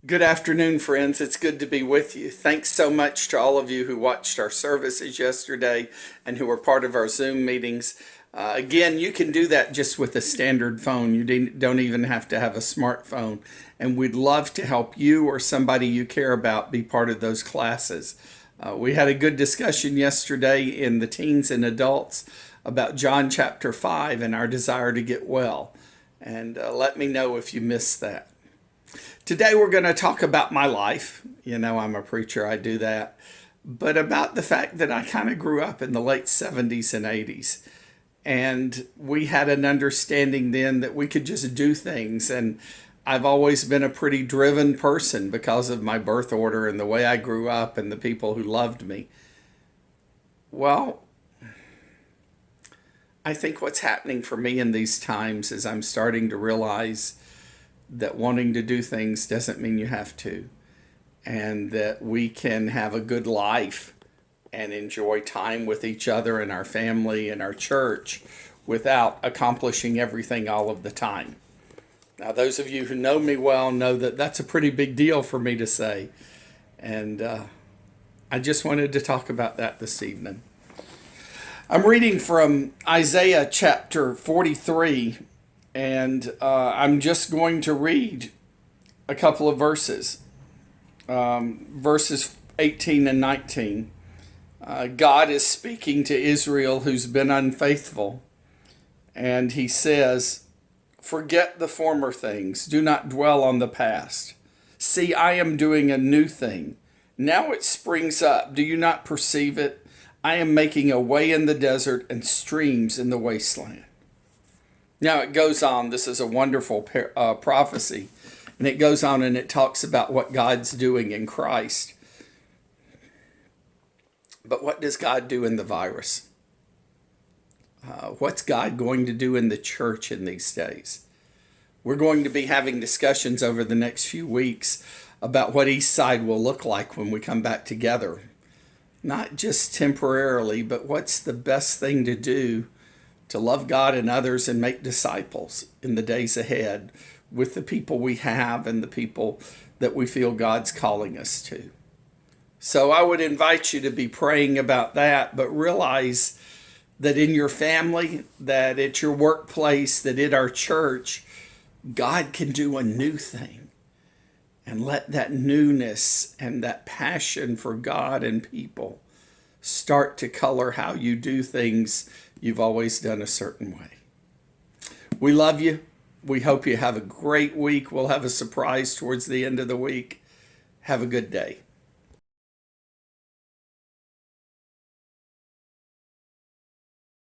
Good afternoon, friends. It's good to be with you. Thanks so much to all of you who watched our services yesterday and who were part of our Zoom meetings. Again, you can do that just with a standard phone. You don't even have to have a smartphone. And we'd love to help you or somebody you care about be part of those classes. We had a good discussion yesterday in the teens and adults about John chapter 5 and our desire to get well. And let me know if you missed that. Today we're going to talk about my life. You know, I'm a preacher, I do that. But about the fact that I kind of grew up in the late 70s and 80s. And we had an understanding then that we could just do things. And I've always been a pretty driven person because of my birth order and the way I grew up and the people who loved me. Well, I think what's happening for me in these times is I'm starting to realize that wanting to do things doesn't mean you have to, and that we can have a good life and enjoy time with each other and our family and our church without accomplishing everything all of the time. Now, those of you who know me well know that that's a pretty big deal for me to say, and I just wanted to talk about that this evening. I'm reading from Isaiah chapter 43. And I'm just going to read a couple of verses, verses 18 and 19. God is speaking to Israel who's been unfaithful. And he says, "Forget the former things. Do not dwell on the past. See, I am doing a new thing. Now it springs up. Do you not perceive it? I am making a way in the desert and streams in the wasteland." Now it goes on, this is a wonderful prophecy, and it goes on and it talks about what God's doing in Christ. But what does God do in the virus? What's God going to do in the church in these days? We're going to be having discussions over the next few weeks about what Eastside will look like when we come back together. Not just temporarily, but what's the best thing to do to love God and others and make disciples in the days ahead with the people we have and the people that we feel God's calling us to. So I would invite you to be praying about that, but realize that in your family, that at your workplace, that at our church, God can do a new thing. And let that newness and that passion for God and people start to color how you do things you've always done a certain way. We love you. We hope you have a great week. We'll have a surprise towards the end of the week. Have a good day.